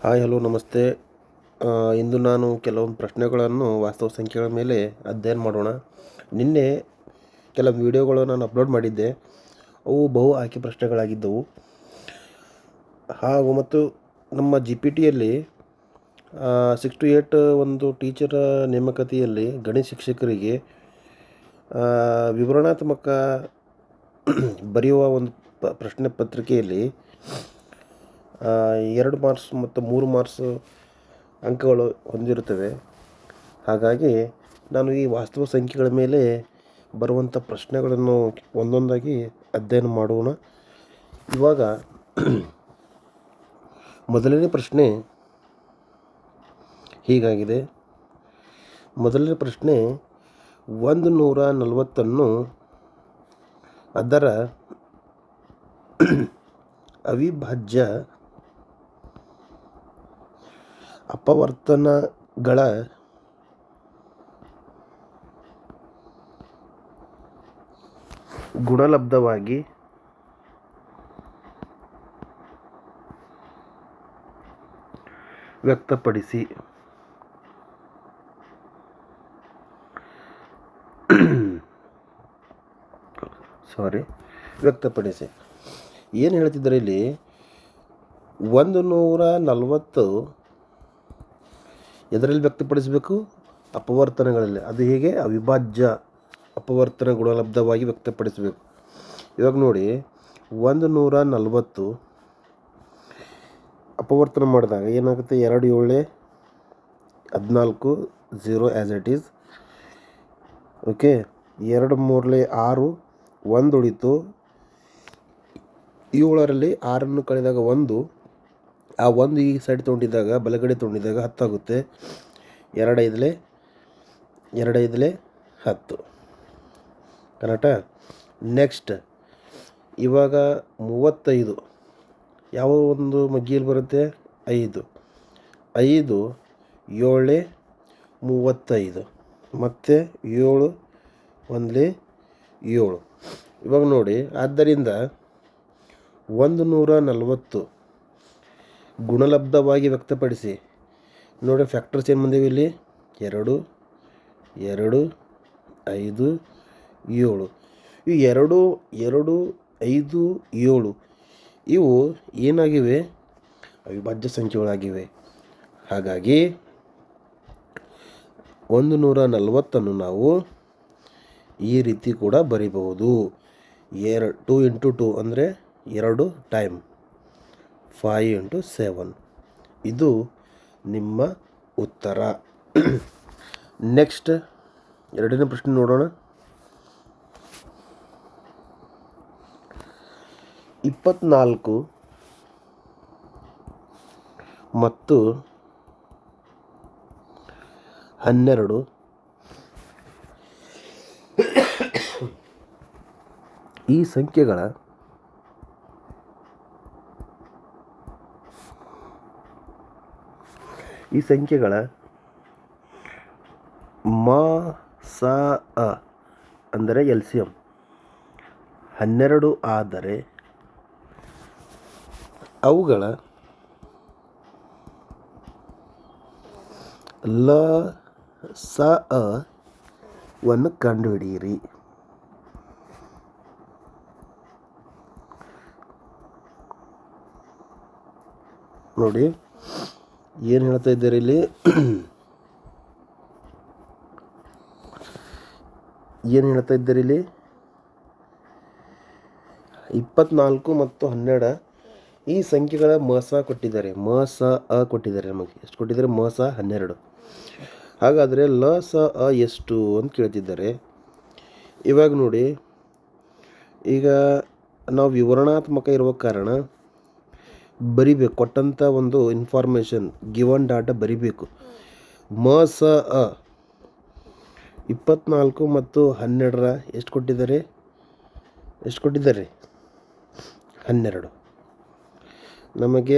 Hi hello ನಮಸ್ತೆ. ಇಂದು ನಾನು ಕೆಲವೊಂದು ಪ್ರಶ್ನೆಗಳನ್ನು ವಾಸ್ತವ ಸಂಖ್ಯೆಗಳ ಮೇಲೆ ಅಧ್ಯಯನ ಮಾಡೋಣ. ನಿನ್ನೆ ಕೆಲವು ವಿಡಿಯೋಗಳು ನಾನು ಅಪ್ಲೋಡ್ ಮಾಡಿದ್ದೆ. ಅವು ಬಹು ಆಯ್ಕೆ ಪ್ರಶ್ನೆಗಳಾಗಿದ್ದವು. ಹಾಗೂ ಮತ್ತು ನಮ್ಮ GPTಯಲ್ಲಿ 6 to 8 ಒಂದು ಟೀಚರ್ ನೇಮಕಾತಿಯಲ್ಲಿ ಗಣಿತ ಶಿಕ್ಷಕರಿಗೆ ವಿವರಣಾತ್ಮಕ ಬರೆಯುವ ಒಂದು ಪ್ರಶ್ನೆ ಪತ್ರಿಕೆಯಲ್ಲಿ 2 ಮಾರ್ಕ್ಸ್ ಮತ್ತು 3 ಮಾರ್ಕ್ಸ್ ಅಂಕಗಳು ಹೊಂದಿರುತ್ತವೆ. ಹಾಗಾಗಿ ನಾನು ಈ ವಾಸ್ತವ ಸಂಖ್ಯೆಗಳ ಮೇಲೆ ಬರುವಂಥ ಪ್ರಶ್ನೆಗಳನ್ನು ಒಂದೊಂದಾಗಿ ಅಧ್ಯಯನ ಮಾಡೋಣ. ಇವಾಗ ಮೊದಲನೇ ಪ್ರಶ್ನೆ ಹೀಗಾಗಿದೆ. ಮೊದಲನೇ ಪ್ರಶ್ನೆ 140 ಅದರ ಅವಿಭಾಜ್ಯ ಅಪವರ್ತನಗಳ ಗುಣಲಬ್ಧವಾಗಿ ವ್ಯಕ್ತಪಡಿಸಿ. ವ್ಯಕ್ತಪಡಿಸಿ ಏನು ಹೇಳ್ತಿದ್ದಾರೆ ಇಲ್ಲಿ? 140 ಎದರಲ್ಲಿ ವ್ಯಕ್ತಪಡಿಸಬೇಕು? ಅಪವರ್ತನಗಳಲ್ಲಿ. ಅದು ಹೇಗೆ? ಅವಿಭಾಜ್ಯ ಅಪವರ್ತನ ಗುಣಲಬ್ಧವಾಗಿ ವ್ಯಕ್ತಪಡಿಸಬೇಕು. ಇವಾಗ ನೋಡಿ, 140 ಅಪವರ್ತನ ಮಾಡಿದಾಗ ಏನಾಗುತ್ತೆ? 2 7 14 0 ಆ್ಯಸ್ ಇಟ್ ಈಸ್. ಓಕೆ, 2 3 6 1 ಉಳಿತು. 7ರಲ್ಲಿ 6 ಕಳೆದಾಗ 1, ಆ 1 ಈ ಸೈಡ್ ತೊಗೊಂಡಿದ್ದಾಗ ಬಲಗಡೆ ತೊಗೊಂಡಿದ್ದಾಗ 10 ಆಗುತ್ತೆ. 2 5 10 ಕರೆಕ್ಟಾ? ನೆಕ್ಸ್ಟ್ ಇವಾಗ 35 ಯಾವ ಒಂದು ಮಗ್ಗಿಯಲ್ಲಿ ಬರುತ್ತೆ? 5 5 7 35 ಮತ್ತು 7 1 7. ಇವಾಗ ನೋಡಿ, ಆದ್ದರಿಂದ 140 ಗುಣಲಬ್ಧವಾಗಿ ವ್ಯಕ್ತಪಡಿಸಿ. ನೋಡಿ, ಫ್ಯಾಕ್ಟರ್ಸ್ ಏನು ಬಂದಿವೆ ಇಲ್ಲಿ? 2 2 5 7. ಈ 2 2 5 7 ಇವು ಏನಾಗಿವೆ? ಅವಿಭಾಜ್ಯ ಸಂಖ್ಯೆಗಳಾಗಿವೆ. ಹಾಗಾಗಿ 140 ನಾವು ಈ ರೀತಿ ಕೂಡ ಬರೀಬಹುದು. 2 into 2 ಅಂದರೆ 2 ಟೈಮ್ 5 into 7. ಇದು ನಿಮ್ಮ ಉತ್ತರ. ನೆಕ್ಸ್ಟ್ ಎರಡನೇ ಪ್ರಶ್ನೆ ನೋಡೋಣ. 24 ಮತ್ತು 12 ಈ ಸಂಖ್ಯೆಗಳ ಮ ಅಂದರೆ LCM 12 ಆದರೆ ಅವುಗಳ ವನ್ನು ಕಂಡುಹಿಡಿಯಿರಿ. ನೋಡಿ ಏನು ಹೇಳ್ತಾ ಇದ್ದಾರೆ ಇಲ್ಲಿ? ಏನು ಹೇಳ್ತಾ ಇದ್ದಾರೆ ಇಲ್ಲಿ? 24 ಮತ್ತು 12 ಈ ಸಂಖ್ಯೆಗಳ ಮಸ ಕೊಟ್ಟಿದ್ದಾರೆ. ಕೊಟ್ಟಿದ್ದಾರೆ. ನಮಗೆ ಎಷ್ಟು ಕೊಟ್ಟಿದ್ದಾರೆ? 12. ಹಾಗಾದರೆ ಎಷ್ಟು ಅಂತ ಕೇಳ್ತಿದ್ದಾರೆ. ಇವಾಗ ನೋಡಿ, ಈಗ ನಾವು ವಿವರಣಾತ್ಮಕ ಇರುವ ಕಾರಣ ಬರಿಬೇಕು. ಕೊಟ್ಟಂಥ ಒಂದು ಇನ್ಫಾರ್ಮೇಷನ್ ಗಿವನ್ ಡಾಟಾ ಬರಿಬೇಕು. 24 ಮತ್ತು 12 ಎಷ್ಟು ಕೊಟ್ಟಿದ್ದಾರೆ? 12. ನಮಗೆ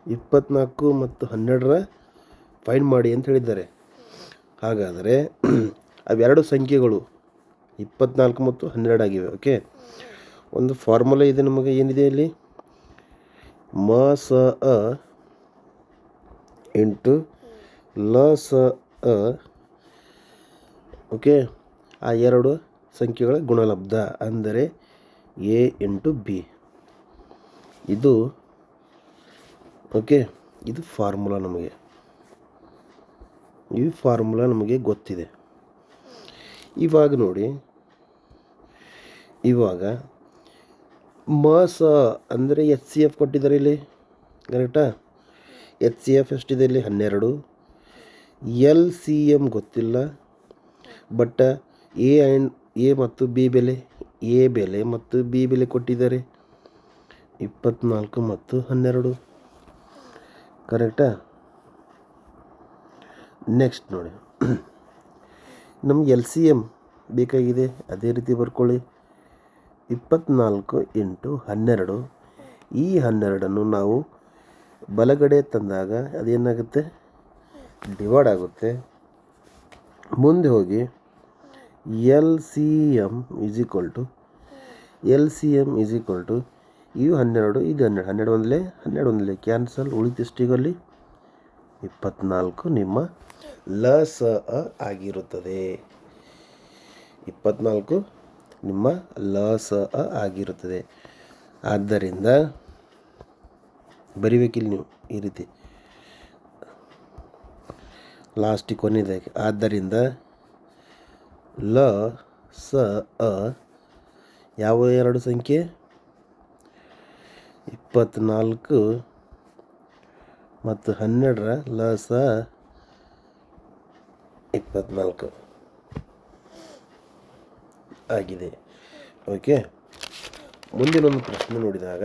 24 ಮತ್ತು 12 ಫೈಂಡ್ ಮಾಡಿ ಅಂತ ಹೇಳಿದ್ದಾರೆ. ಹಾಗಾದರೆ ಅವೆರಡು ಸಂಖ್ಯೆಗಳು 24 ಮತ್ತು 12 ಆಗಿವೆ. ಓಕೆ, ಒಂದು ಫಾರ್ಮುಲಾ ಇದೆ ನಮಗೆ. ಏನಿದೆ ಇಲ್ಲಿ? ಮ ಸ ಅ ಇಂಟು ಲ ಸ ಅ. ಓಕೆ, ಆ ಎರಡು ಸಂಖ್ಯೆಗಳ ಗುಣಲಬ್ಧ ಅಂದರೆ ಎ ಇಂಟು ಬಿ. ಇದು ಓಕೆ, ಇದು ಫಾರ್ಮುಲಾ ನಮಗೆ ಗೊತ್ತಿದೆ. ಇವಾಗ ನೋಡಿ, ಇವಾಗ ಮ ಸ ಅಂದರೆ ಎಚ್ ಸಿ ಎಫ್ ಕೊಟ್ಟಿದ್ದಾರೆ ಇಲ್ಲಿ, ಕರೆಕ್ಟಾ? ಎಚ್ ಸಿ ಎಫ್ ಎಷ್ಟಿದೆ ಇಲ್ಲಿ? 12. ಎಲ್ ಸಿ ಎಮ್ ಗೊತ್ತಿಲ್ಲ, ಬಟ್ ಎ ಮತ್ತು ಬಿ ಬೆಲೆ, ಎ ಬೆಲೆ ಮತ್ತು ಬಿ ಬೆಲೆ ಕೊಟ್ಟಿದ್ದಾರೆ 24 ಮತ್ತು 12, ಕರೆಕ್ಟಾ? ನೆಕ್ಸ್ಟ್ ನೋಡಿ, ನಮ್ಗೆ ಎಲ್ ಸಿ ಎಮ್ ಬೇಕಾಗಿದೆ. ಅದೇ ರೀತಿ ಬರ್ಕೊಳ್ಳಿ. 24 ಇಂಟು 12. ಈ 12 ನಾವು ಬಲಗಡೆ ತಂದಾಗ ಅದೇನಾಗುತ್ತೆ? ಡಿವೈಡ್ ಆಗುತ್ತೆ. ಮುಂದೆ ಹೋಗಿ L C M is equal to ಇವು 12, ಇದು 12, 12 ಕ್ಯಾನ್ಸಲ್. ಉಳಿತಿಷ್ಟಿಗಲ್ಲಿ 24 ನಿಮ್ಮ ಲ ಸ ಅ ಆಗಿರುತ್ತದೆ. 24 ನಿಮ್ಮ ಲ ಸ ಅ ಆಗಿರುತ್ತದೆ. ಆದ್ದರಿಂದ ಬರಿಬೇಕಿಲ್ಲ ನೀವು ಈ ರೀತಿ ಲಾಸ್ಟಿಗೆ ಕೊನೆಯದಾಗಿ. ಆದ್ದರಿಂದ ಲ ಸ ಅ ಯಾವ ಎರಡು ಸಂಖ್ಯೆ? 24 ಮತ್ತು 12ರ ಲ ಸ 24 ಆಗಿದೆ. ಓಕೆ, ಮುಂದಿನೊಂದು ಪ್ರಶ್ನೆ ನೋಡಿದಾಗ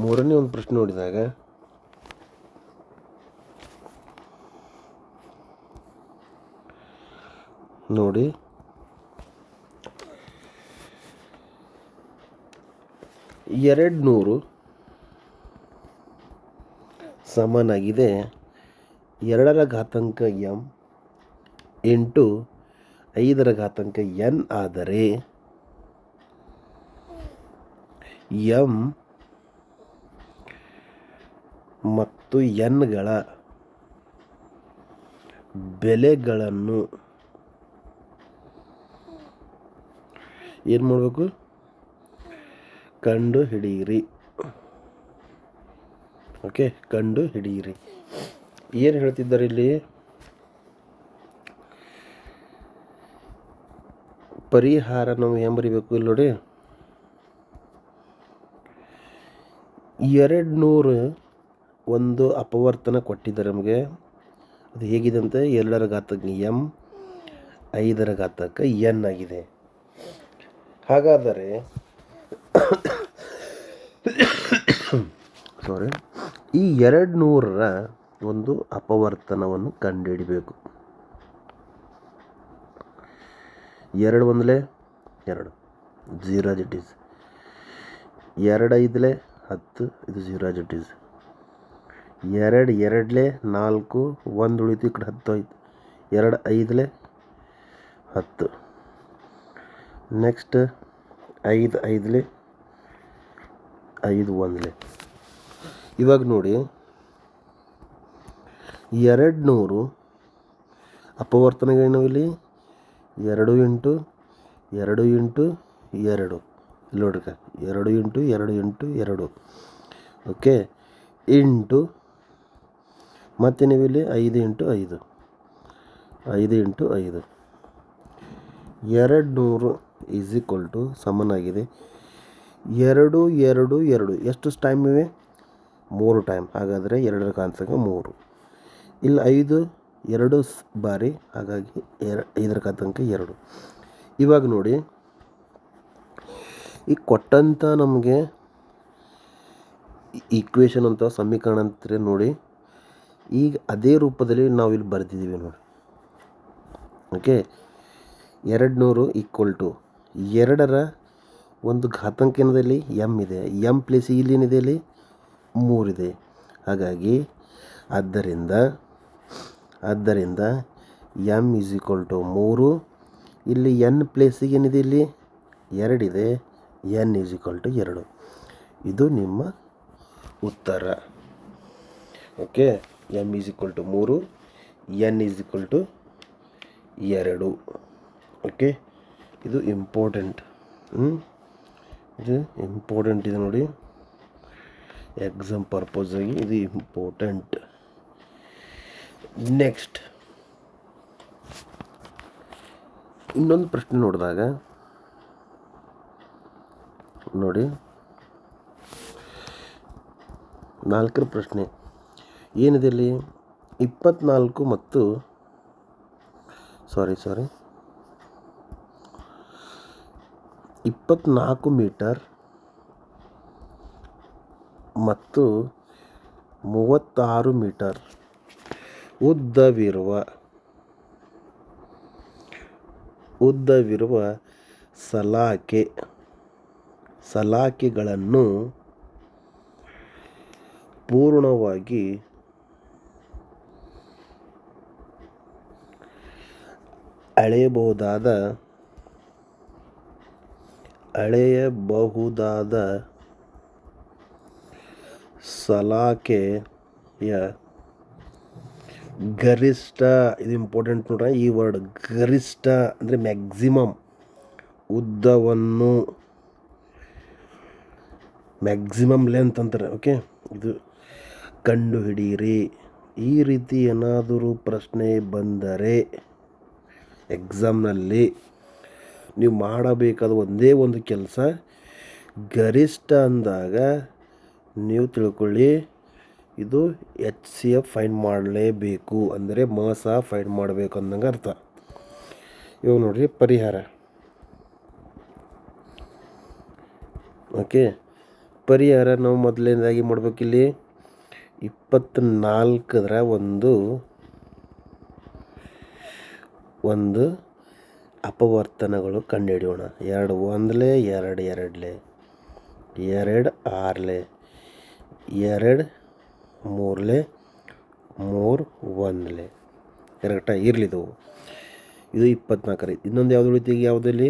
ಮೂರನೇ ಒಂದು ಪ್ರಶ್ನೆ ನೋಡಿದಾಗ ನೋಡಿ, 200 ಸಮನಾಗಿದೆ 2ರ ಘಾತಾಂಕ m ಇಂಟು 5ರ ಘಾತಾಂಕ n ಆದರೆ m ಮತ್ತು nಗಳ ಬೆಲೆಗಳನ್ನು ಏನು ಮಾಡಬೇಕು? ಕಂಡು ಹಿಡಿಯಿರಿ. ಓಕೆ, ಕಂಡು ಹಿಡಿಯಿರಿ. ಏನು ಹೇಳ್ತಿದ್ದಾರೆ ಇಲ್ಲಿ? ಪರಿಹಾರ ನಾವು ಏನು ಬರೀಬೇಕು ಇಲ್ಲಿ ನೋಡಿ. 200 ಒಂದು ಅಪವರ್ತನ ಕೊಟ್ಟಿದ್ದಾರೆ ನಮಗೆ. ಅದು ಹೇಗಿದೆ ಅಂತ 2ರ ಘಾತಕ m 5ರ ಘಾತಕ n ಆಗಿದೆ. ಹಾಗಾದರೆ ಈ 200ರ ಒಂದು ಅಪವರ್ತನವನ್ನು ಕಂಡುಹಿಡಿಬೇಕು. 2 1 2, 0 as it is. 2 5 10, ಇದು 0 as it is. 2 2 4, 1 ಉಳಿತು, ಈ ಕಡೆ 10 ಆಯ್ತು. 2 5 10. ನೆಕ್ಸ್ಟ್ 5 5 5 1. ಇವಾಗ ನೋಡಿ, 200 ಅಪವರ್ತನಗಳೇನವು ಇಲ್ಲಿ? 2 ಇಂಟು 2 ಇಂಟು 2 ಇಲ್ಲಿ ನೋಡ್ರಿ, 2 ಇಂಟು 2 ಇಂಟು 2. ಓಕೆ, ಇಂಟು ಮತ್ತೆ ನೀವು ಇಲ್ಲಿ 5 into 5 into 5. 200 is equal to ಸಮನಾಗಿದೆ 2 2 2. ಎಷ್ಟು ಟೈಮ್ ಇವೆ? 3 ಟೈಮ್. ಹಾಗಾದರೆ 2ರ ಘಾತಾಂಕ 3. ಇಲ್ಲಿ 5 2 ಬಾರಿ, ಹಾಗಾಗಿ 5ರ ಘಾತಾಂಕ 2. ಇವಾಗ ನೋಡಿ, ಈ ಕೊಟ್ಟಂಥ ನಮಗೆ ಈಕ್ವೇಷನ್ ಅಂತ ಸಮೀಕರಣ ಅಂತಾರೆ ನೋಡಿ. ಈಗ ಅದೇ ರೂಪದಲ್ಲಿ ನಾವು ಇಲ್ಲಿ ಬರೆದಿದ್ದೀವಿ ನೋಡಿ. ಓಕೆ, 200 ಈಕ್ವಲ್ ಟು 2ರ ಒಂದು ಘಾತಾಂಕ ಏನದಲ್ಲಿ m ಇದೆ, m ಪ್ಲಸ್ ಇಲ್ಲೇನಿದೆ ಇಲ್ಲಿ 3 ಇದೆ. ಹಾಗಾಗಿ ಆದ್ದರಿಂದ m ಈಸ್ ಈಕ್ವಲ್ ಟು 3 ಇಲ್ಲಿ ಎನ್ ಪ್ಲೇಸಿಗೆ ಏನಿದೆ, ಇಲ್ಲಿ 2 ಇದೆ. n = 2. ಇದು ನಿಮ್ಮ ಉತ್ತರ. Okay, m = 3, n = 2. ಓಕೆ, ಇದು ಇಂಪಾರ್ಟೆಂಟ್. ಇದು ಇಂಪಾರ್ಟೆಂಟ್ ಇದೆ ನೋಡಿ, ಎಕ್ಸಾಮ್ ಪರ್ಪಸಾಗಿ ಇದು ಇಂಪಾರ್ಟೆಂಟ್. ನೆಕ್ಸ್ಟ್ ಇನ್ನೊಂದು ಪ್ರಶ್ನೆ ನೋಡಿದಾಗ ನೋಡಿ, 4ರ ಪ್ರಶ್ನೆ ಏನಿದೆ ಇಲ್ಲಿ, 24 ಮತ್ತು 24 ಮೀಟರ್ ಮತ್ತು 36 ಮೀಟರ್ ಉದ್ದವಿರುವ ಸಲಾಕೆಗಳನ್ನು ಪೂರ್ಣವಾಗಿ ಅಳೆಯಬಹುದಾದ ಸಲಾಕೆಯ ಗರಿಷ್ಠ, ಇದು ಇಂಪಾರ್ಟೆಂಟ್ ನೋಡ್ರಿ ಈ ವರ್ಡ್, ಗರಿಷ್ಠ ಅಂದರೆ ಮ್ಯಾಕ್ಸಿಮಮ್ ಉದ್ದವನ್ನು, ಮ್ಯಾಕ್ಸಿಮಮ್ ಲೆಂತ್ ಅಂತಾರೆ. ಓಕೆ, ಇದು ಕಂಡುಹಿಡಿಯಿರಿ. ಈ ರೀತಿ ಏನಾದರೂ ಪ್ರಶ್ನೆ ಬಂದರೆ ಎಕ್ಸಾಮ್ನಲ್ಲಿ ನೀವು ಮಾಡಬೇಕಾದ ಒಂದೇ ಒಂದು ಕೆಲಸ, ಗರಿಷ್ಠ ಅಂದಾಗ ನೀವು ತಿಳ್ಕೊಳ್ಳಿ ಇದು HCF ಫೈಂಡ್ ಮಾಡಲೇಬೇಕು, ಅಂದರೆ ಮಾಸ ಫೈಂಡ್ ಮಾಡಬೇಕು ಅಂದಂಗೆ ಅರ್ಥ. ಇವಾಗ ನೋಡಿರಿ ಪರಿಹಾರ. ಓಕೆ, ಪರಿಹಾರ ನಾವು ಮೊದಲನೇದಾಗಿ ಮಾಡಬೇಕಿಲ್ಲಿ 24ರ ಒಂದು ಅಪವರ್ತನಗಳು ಕಂಡುಹಿಡಿಯೋಣ. 2 1ಲೆ, 2 2ಲೆ, 2 6ಲೆ, 2 3ಲೆ, 3 1ಲೆ. ಕರೆಕ್ಟಾ? ಇರಲಿದ್ದವು. ಇದು 24. ಇನ್ನೊಂದು ಯಾವುದು ಉಳಿತು? ಈಗ ಯಾವುದಲ್ಲಿ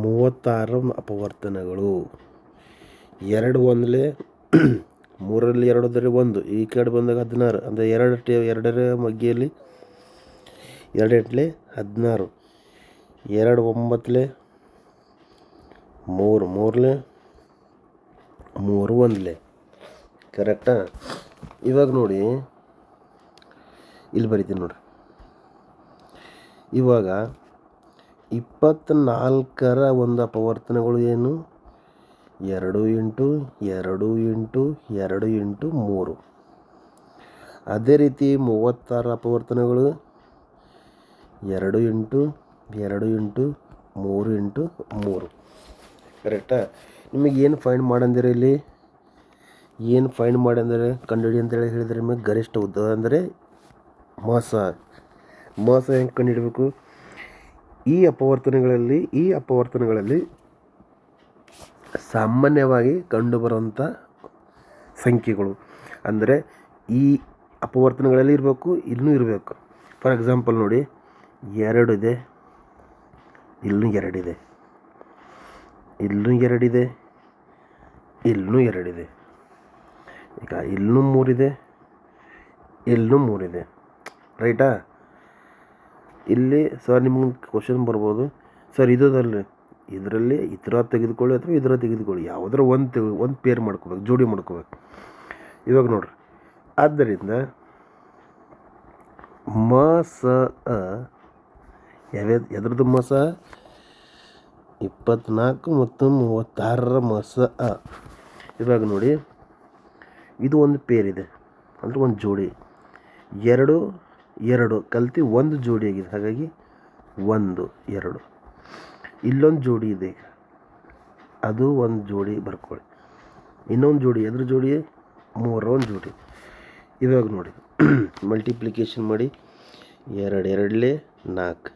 36 ಅಪವರ್ತನಗಳು. 2 1ಲೆ, 3ರಲ್ಲಿ 2 ಹೋದರೆ 1, ಈ ಕಡೆ ಬಂದಾಗ 16, ಅಂದರೆ 2ರ ಮಗ್ಗಿಯಲ್ಲಿ 2 8ಲೆ 16, 2 9ಲೆ, 3 3ಲೆ, 3 1ಲೆ. ಕರೆಕ್ಟಾ? ಇವಾಗ ನೋಡಿ, ಇಲ್ಲಿ ಬರಿತೀನಿ ನೋಡ್ರಿ. ಇವಾಗ 24ರ ಒಂದು ಅಪವರ್ತನಗಳು ಏನು? 2 × 2 × 2 × 3. ಅದೇ ರೀತಿ 36 ಅಪವರ್ತನಗಳು 2 × 2 × 3 × 3. ಕರೆಕ್ಟಾ? ನಿಮಗೆ ಏನು ಫೈಂಡ್ ಮಾಡಂದಿರ, ಇಲ್ಲಿ ಏನು ಫೈಂಡ್ ಮಾಡಂದರೆ ಕಂಡುಹಿಡಿ ಅಂತೇಳಿ ಹೇಳಿದರೆ ನಿಮಗೆ ಗರಿಷ್ಠ ಉದ್ದ ಅಂದರೆ ಮಾಸ ಹೆಂಗೆ ಕಂಡುಹಿಡಬೇಕು? ಈ ಅಪವರ್ತನಗಳಲ್ಲಿ ಸಾಮಾನ್ಯವಾಗಿ ಕಂಡುಬರುವಂಥ ಸಂಖ್ಯೆಗಳು, ಅಂದರೆ ಈ ಅಪವರ್ತನಗಳಲ್ಲಿ ಇರಬೇಕು, ಇನ್ನೂ ಇರಬೇಕು. ಫಾರ್ ಎಕ್ಸಾಂಪಲ್ ನೋಡಿ, 2 ಇದೆ, ಇಲ್ಲೂ 2 ಇದೆ, ಇಲ್ಲೂ 2 ಇದೆ, ಇಲ್ಲೂ 2 ಇದೆ. ಈಗ ಇಲ್ಲೂ 3 ಇದೆ, ಇಲ್ಲೂ 3 ಇದೆ. ರೈಟಾ? ಇಲ್ಲಿ ಸರ್ ನಿಮ್ಗೆ ಕ್ವಶನ್ ಬರ್ಬೋದು, ಸರ್ ಇದರಲ್ಲಿ ಈ ಥರ ತೆಗೆದುಕೊಳ್ಳಿ ಅಥವಾ ಇದರ ತೆಗೆದುಕೊಳ್ಳಿ, ಯಾವುದರ ಒಂದು ಪೇರ್ ಮಾಡ್ಕೋಬೇಕು, ಜೋಡಿ ಮಾಡ್ಕೋಬೇಕು. ಇವಾಗ ನೋಡ್ರಿ, ಆದ್ದರಿಂದ ಮಾಸ ಎದ್ರದ್ದು ಮಾಸ? 24 ಮತ್ತು 36ರ ಮಾಸ. ಇವಾಗ ನೋಡಿ, ಇದು ಒಂದು ಪೇರ್ ಇದೆ, ಅಂದರೆ ಒಂದು ಜೋಡಿ. 2 2 ಕಲ್ತು ಒಂದು ಜೋಡಿ ಆಗಿದೆ, ಹಾಗಾಗಿ 1 2. ಇಲ್ಲೊಂದು ಜೋಡಿ ಇದೆ, ಅದು ಒಂದು ಜೋಡಿ ಬರ್ಕೊಳ್ಳಿ. ಇನ್ನೊಂದು ಜೋಡಿ, ಎದ್ರ ಜೋಡಿ? 3 ಒಂದು ಜೋಡಿ. ಇವಾಗ ನೋಡಿ, ಮಲ್ಟಿಪ್ಲಿಕೇಶನ್ ಮಾಡಿ, 2 2ಲೆ 4.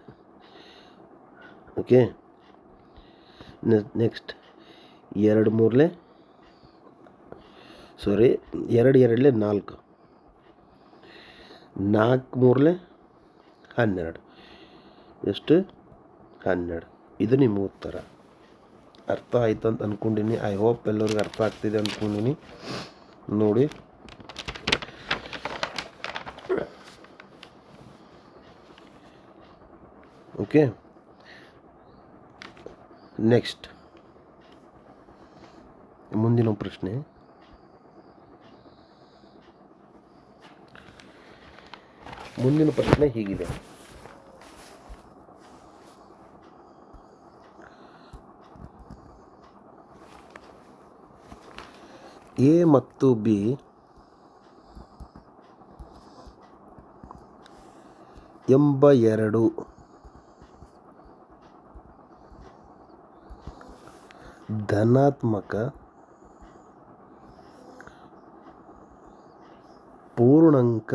ಓಕೆ, ನೆಕ್ಸ್ಟ್ 2 3ಲೆ 2 2ಲೆ 4, 4 3ಲೆ 12, ಎಷ್ಟು? 12. ಇದು ನಿಮ್ಮ ಉತ್ತರ. ಅರ್ಥ ಆಯ್ತು ಅಂತ ಅಂದ್ಕೊಂಡಿನಿ. ಐ ಹೋಪ್ ಎಲ್ಲರಿಗೂ ಅರ್ಥ ಆಗ್ತಿದೆ ಅಂದ್ಕೊಂಡಿನಿ. ನೋಡಿ, ಓಕೆ. ನೆಕ್ಸ್ಟ್ ಮುಂದಿನ ಪ್ರಶ್ನೆ. ಹೀಗಿದೆ. ಎ ಮತ್ತು ಬಿ ಎಂಬ ಎರಡು ಧನಾತ್ಮಕ ಪೂರ್ಣಾಂಕ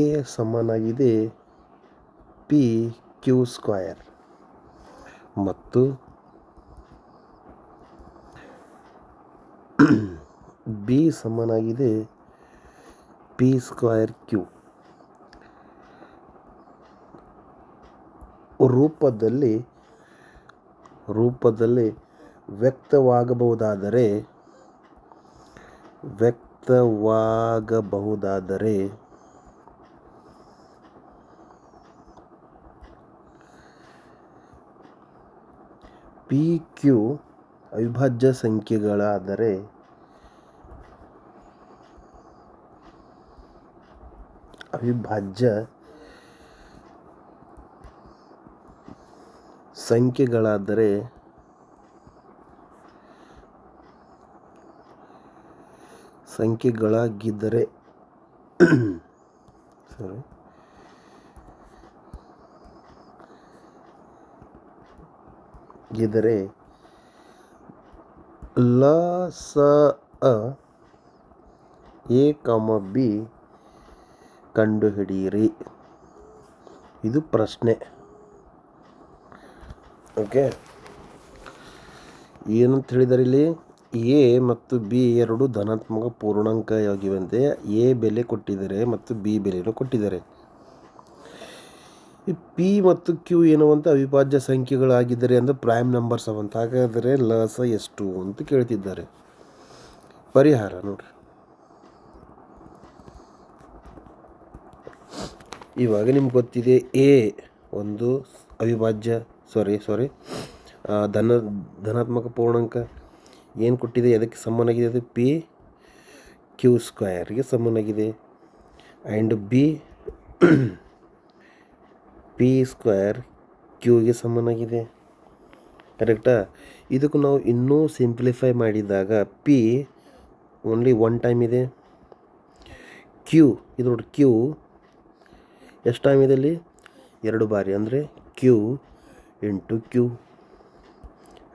ಎ ಸಮನಾಗಿದೆ ಪಿ ಕ್ಯೂ ಸ್ಕ್ವಯರ್ ಮತ್ತು ಬಿ ಸಮನಾಗಿದೆ ಪಿ ಸ್ಕ್ವಯರ್ ಕ್ಯೂ ರೂಪದಲ್ಲಿ ವ್ಯಕ್ತವಾಗಬಹುದಾದರೆ ಪಿ ಕ್ಯೂ ಅವಿಭಾಜ್ಯ ಸಂಖ್ಯೆಗಳಾದರೆ ಸಂಖ್ಯೆಗಳಾಗಿದ್ದರೆ ಲಸಅ ಎ ಕಾಮ ಬಿ ಕಂಡುಹಿಡಿಯಿರಿ. ಇದು ಪ್ರಶ್ನೆ. ಓಕೆ, ಏನಂತ ಹೇಳಿದಾರೆ ಇಲ್ಲಿ? ಎ ಮತ್ತು ಬಿ ಎರಡು ಧನಾತ್ಮಕ ಪೂರ್ಣಾಂಕವಾಗಿವಂತೆ ಎ ಬೆಲೆ ಕೊಟ್ಟಿದ್ದಾರೆ ಮತ್ತು ಬಿ ಬೆಲೆಯನ್ನು ಕೊಟ್ಟಿದ್ದಾರೆ. ಪಿ ಮತ್ತು ಕ್ಯೂ ಎನ್ನುವಂಥ ಅವಿಭಾಜ್ಯ ಸಂಖ್ಯೆಗಳಾಗಿದ್ದರೆ ಅಂದರೆ ಪ್ರೈಮ್ ನಂಬರ್ಸ್ ಅವಂತ. ಹಾಗಾದರೆ ಲಸ ಎಷ್ಟು ಅಂತ ಕೇಳ್ತಿದ್ದಾರೆ. ಪರಿಹಾರ ನೋಡ್ರಿ. ಇವಾಗ ನಿಮ್ಗೆ ಗೊತ್ತಿದೆ ಎ ಒಂದು ಧನಾತ್ಮಕ ಪೂರ್ಣಾಂಕ ಏನು ಕೊಟ್ಟಿದೆ, ಅದಕ್ಕೆ ಸಮನಾಗಿದೆ, ಅದು ಪಿ ಕ್ಯೂ ಸ್ಕ್ವಯರ್ಗೆ ಸಮನಾಗಿದೆ. ಆ್ಯಂಡ್ ಬಿ ಪಿ ಸ್ಕ್ವಯರ್ ಕ್ಯೂಗೆ ಸಮನಾಗಿದೆ. ಕರೆಕ್ಟಾ? ಇದಕ್ಕೂ ನಾವು ಇನ್ನೂ ಸಿಂಪ್ಲಿಫೈ ಮಾಡಿದಾಗ ಪಿ ಓನ್ಲಿ ಒನ್ ಟೈಮ್ ಇದೆ. ಕ್ಯೂ ಇದು ನೋಡಿ, ಕ್ಯೂ ಎಷ್ಟು ಟೈಮ್ ಇದೆ ಅಲ್ಲಿ? 2 ಬಾರಿ, ಅಂದರೆ ಕ್ಯೂ ಇಂಟು ಕ್ಯೂ.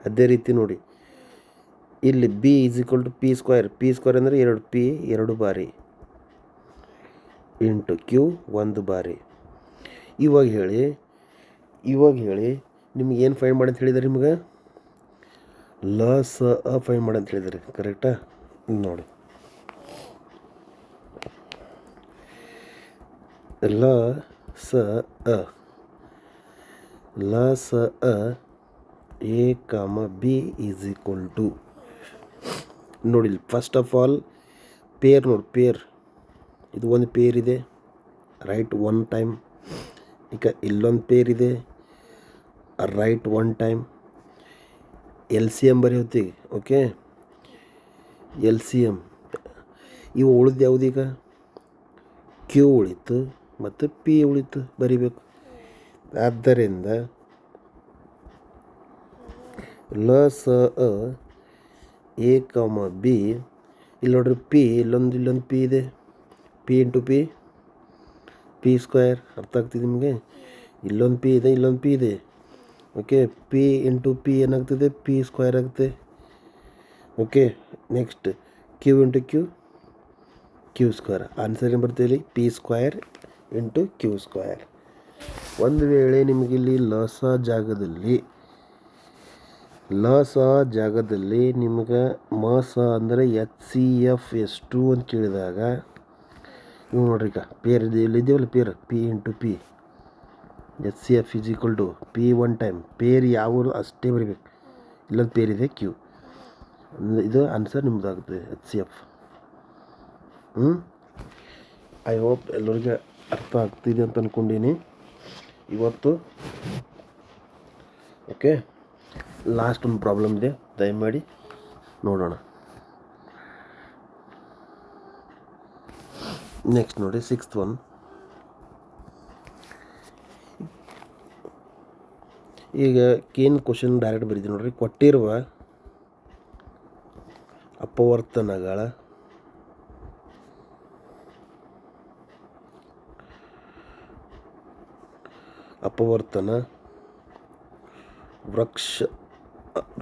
ಅದೇ ರೀತಿ ನೋಡಿ, ಇಲ್ಲಿ B is equal to P square ಅಂದರೆ 2p 2 ಬಾರಿ ಇಂಟು ಕ್ಯೂ 1 ಬಾರಿ. ಇವಾಗ ಹೇಳಿ ನಿಮ್ಗೆ ಏನು ಫೈಂಡ್ ಮಾಡಿ ಅಂತ ಹೇಳಿದಾರೆ? ನಿಮ್ಗೆ ಲಸಅ ಫೈಂಡ್ ಮಾಡಿ ಅಂತ ಹೇಳಿದಾರೆ. ಕರೆಕ್ಟಾ? ನೋಡಿ, ಲಸಅ ಎ ಕಾಮ ಬಿ ಈಸ್ ಈಕ್ವಲ್ ಟು, ನೋಡಿ ಫಸ್ಟ್ ಆಫ್ ಆಲ್ ಪೇರ್ ನೋಡಿ, ಇದು ಒಂದು ಪೇರ್ ಇದೆ, ರೈಟ್ 1 ಟೈಮ್. ಈಗ ಇಲ್ಲೊಂದು ಪೇರ್ ಇದೆ, ರೈಟ್ 1 ಟೈಮ್. LCM ಬರೆಯುತ್ತೀವಿ. ಓಕೆ, LCM ಇವು ಉಳಿದು ಯಾವುದೀಗ? ಕ್ಯೂ ಉಳಿತು ಮತ್ತು ಪಿ ಉಳಿತು, ಬರಿಬೇಕು. ಆದ್ದರಿಂದ ಲಸಅ ಎ ಕಾಮ ಬಿ, ಇಲ್ಲಿ ನೋಡ್ರಿ ಪಿ, ಇಲ್ಲೊಂದು ಪಿ ಇದೆ, ಪಿ ಇಂಟು ಪಿ ಸ್ಕ್ವಯರ್. ಅರ್ಥ ಆಗ್ತಿದೆ ನಿಮಗೆ? ಇಲ್ಲೊಂದು ಪಿ ಇದೆ, ಓಕೆ. ಪಿ ಇಂಟು ಪಿ ಏನಾಗ್ತದೆ? ಪಿ ಸ್ಕ್ವಯರ್ ಆಗುತ್ತೆ. Okay, next Q into Q square. Answer ಏನು ಬರ್ತದೆ ಇಲ್ಲಿ? P square into Q square. ಒಂದು ವೇಳೆ ನಿಮಗಿಲ್ಲಿ ಲಸ ಜಾಗದಲ್ಲಿ ಲ ಸ ಜಾಗದಲ್ಲಿ ನಿಮ್ಗೆ ಮ ಸ ಅಂದರೆ HCF ಎಷ್ಟು ಅಂತ ಕೇಳಿದಾಗ ಇವು ನೋಡ್ರಿ, ಈಗ ಪೇರ್ ಇಲ್ಲಿದ್ದೇವಲ್ಲ, pair P × P HCF = P 1 time. Pair ಯಾವ ಅಷ್ಟೇ ಬರಿಬೇಕು, ಇಲ್ಲೊಂದು ಪೇರ್ ಇದೆ Q. ಇದು ಆನ್ಸರ್ ನಿಮ್ಮದಾಗುತ್ತೆ HCF. ಐ ಹೋಪ್ ಎಲ್ಲರಿಗೆ ಅರ್ಥ ಆಗ್ತಿದೆ ಅಂತ ಅಂದ್ಕೊಂಡೀನಿ ಇವತ್ತು. ಓಕೆ, ಲಾಸ್ಟ್ ಒಂದು ಪ್ರಾಬ್ಲಮ್ ಇದೆ, ದಯಮಾಡಿ ನೋಡೋಣ. ನೆಕ್ಸ್ಟ್ ನೋಡಿ, 6th ಒನ್. ಈಗ ಏನು ಕ್ವಶನ್ ಡೈರೆಕ್ಟ್ ಬರೀತೀನಿ ನೋಡ್ರಿ. ಕೊಟ್ಟಿರುವ ಅಪವರ್ತನಗಳ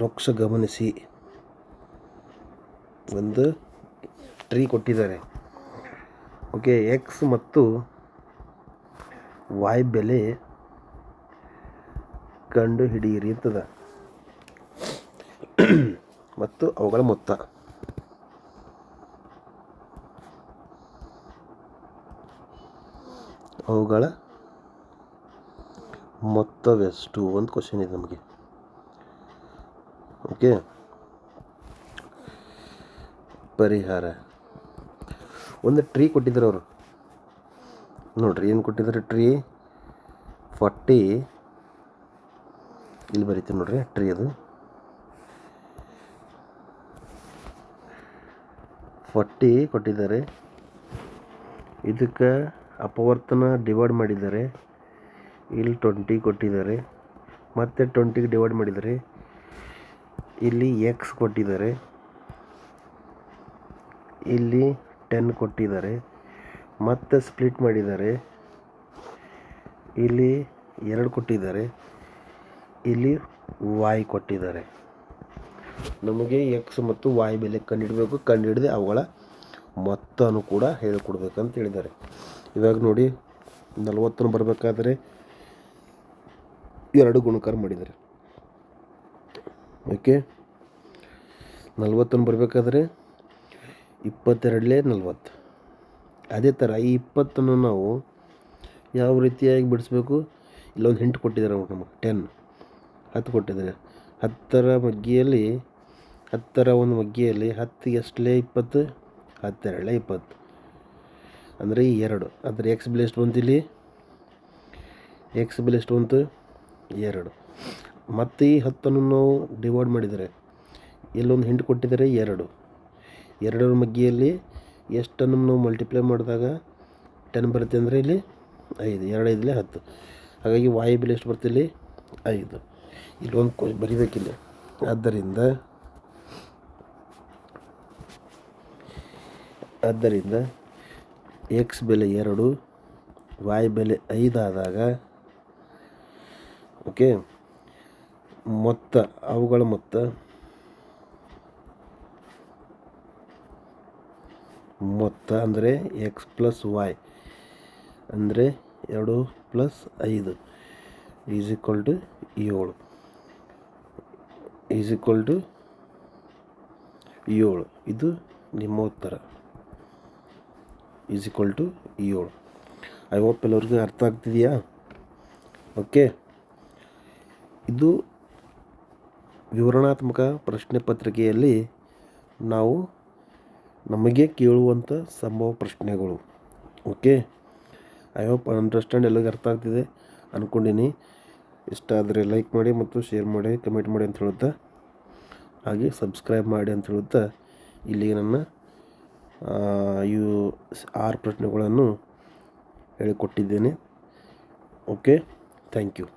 ವೃಕ್ಷ ಗಮನಿಸಿ. ಒಂದು ಟ್ರೀ ಕೊಟ್ಟಿದ್ದಾರೆ. ಓಕೆ, ಎಕ್ಸ್ ಮತ್ತು Y ಬೆಲೆ ಕಂಡು ಹಿಡಿಯಿರಿ ಅಂತದ ಮತ್ತು ಅವುಗಳ ಮೊತ್ತವೆಷ್ಟು ಒಂದು ಕ್ವಶನ್ ಇದೆ ನಮಗೆ. ಓಕೆ, ಪರಿಹಾರ. ಒಂದು ಟ್ರೀ ಕೊಟ್ಟಿದ್ದಾರೆ ಅವರು. ನೋಡ್ರಿ ಏನು ಕೊಟ್ಟಿದ್ದಾರೆ, ಟ್ರೀ 40, ಇಲ್ಲಿ ಬರೀತೀನಿ ನೋಡ್ರಿ, ಟ್ರೀ ಅದು 40 ಕೊಟ್ಟಿದ್ದಾರೆ. ಇದಕ್ಕೆ ಅಪವರ್ತನ ಡಿವೈಡ್ ಮಾಡಿದ್ದಾರೆ. ಇಲ್ಲಿ 20 ಕೊಟ್ಟಿದ್ದಾರೆ, ಮತ್ತು 20ಗೆ ಡಿವೈಡ್ ಮಾಡಿದ್ದಾರೆ. ಇಲ್ಲಿ ಎಕ್ಸ್ ಕೊಟ್ಟಿದ್ದಾರೆ, ಇಲ್ಲಿ 10 ಕೊಟ್ಟಿದ್ದಾರೆ, ಮತ್ತು ಸ್ಪ್ಲಿಟ್ ಮಾಡಿದ್ದಾರೆ. ಇಲ್ಲಿ 2 ಕೊಟ್ಟಿದ್ದಾರೆ, ಇಲ್ಲಿ Y ಕೊಟ್ಟಿದ್ದಾರೆ. ನಮಗೆ ಎಕ್ಸ್ ಮತ್ತು Y ಬೆಲೆ ಕಂಡುಹಿಡಬೇಕು. ಕಂಡುಹಿಡಿದು ಅವುಗಳ ಮೊತ್ತನೂ ಕೂಡ ಹೇಳಿಕೊಡ್ಬೇಕಂತ ಹೇಳಿದ್ದಾರೆ. ಇವಾಗ ನೋಡಿ, 40 ಬರಬೇಕಾದ್ರೆ 2 ಗುಣಕಾರ ಮಾಡಿದ್ದಾರೆ. ಓಕೆ, 40 ಬರಬೇಕಾದ್ರೆ 22 40. ಅದೇ ಥರ ಈ 20 ನಾವು ಯಾವ ರೀತಿಯಾಗಿ ಬಿಡಿಸ್ಬೇಕು, ಇಲ್ಲೊಂದು ಹಿಂಟ್ ಕೊಟ್ಟಿದ್ದಾರೆ ನಮಗೆ. 10 ಕೊಟ್ಟಿದ್ದಾರೆ. 10ರ ಮಗ್ಗಿಯಲ್ಲಿ 10ರ ಒಂದು ಮಗ್ಗಿಯಲ್ಲಿ 10 ಎಷ್ಟಲೇ 20, 12 20 ಅಂದರೆ 2. ಅಂದರೆ ಎಕ್ಸ್ ಬೆಲೆ ಎಷ್ಟು ಬಂತು, ಇಲ್ಲಿ ಎಕ್ಸ್ ಬೆಲೆ ಎಷ್ಟು ಬಂತು 2. ಮತ್ತು ಈ 10 ನಾವು ಡಿವೈಡ್ ಮಾಡಿದರೆ ಇಲ್ಲೊಂದು ಹಿಂಟ್ ಕೊಟ್ಟಿದ್ದಾರೆ 2. 2ರ ಮಗ್ಗಿಯಲ್ಲಿ ಎಷ್ಟನ್ನು ನಾವು ಮಲ್ಟಿಪ್ಲೈ ಮಾಡಿದಾಗ 10 ಬರುತ್ತೆ ಅಂದರೆ ಇಲ್ಲಿ 5. 2 5 10. ಹಾಗಾಗಿ Y ಬೆಲೆ ಎಷ್ಟು ಬರುತ್ತೆ, ಇಲ್ಲಿ 5. ಇಲ್ಲೊಂದು ಬರಿಬೇಕಿಲ್ಲ. ಆದ್ದರಿಂದ ಎಕ್ಸ್ ಬೆಲೆ 2, Y ಬೆಲೆ 5 ಆದಾಗ, ಓಕೆ, ಅವುಗಳ ಮೊತ್ತ ಅಂದರೆ ಎಕ್ಸ್ ಪ್ಲಸ್ Y ಅಂದರೆ 2 + 5 = 7. ಇದು ನಿಮ್ಮ ಉತ್ತರ, = 7. ಐ ಹೋಪ್ ಎಲ್ಲರಿಗೂ ಅರ್ಥ ಆಗ್ತಿದೆಯಾ? ಓಕೆ, ಇದು ವಿವರಣಾತ್ಮಕ ಪ್ರಶ್ನೆ ಪತ್ರಿಕೆಯಲ್ಲಿ ನಾವು ನಮಗೆ ಕೇಳುವಂಥ ಸಂಭವ ಪ್ರಶ್ನೆಗಳು. ಓಕೆ, ಐ ಹೋಪ್ ಅಂಡರ್ಸ್ಟ್ಯಾಂಡ್, ಎಲ್ಲರಿಗೂ ಅರ್ಥ ಆಗ್ತಿದೆ ಅಂದ್ಕೊಂಡಿನಿ. ಇಷ್ಟ ಆದರೆ ಲೈಕ್ ಮಾಡಿ ಮತ್ತು ಶೇರ್ ಮಾಡಿ, ಕಮೆಂಟ್ ಮಾಡಿ ಅಂತ ಹೇಳುತ್ತಾ, ಹಾಗೆ ಸಬ್ಸ್ಕ್ರೈಬ್ ಮಾಡಿ ಅಂತ ಹೇಳುತ್ತಾ, ಇಲ್ಲಿಗೆ ನನ್ನ 6 ಪ್ರಶ್ನೆಗಳನ್ನು ಹೇಳಿಕೊಟ್ಟಿದ್ದೇನೆ. Okay, thank you.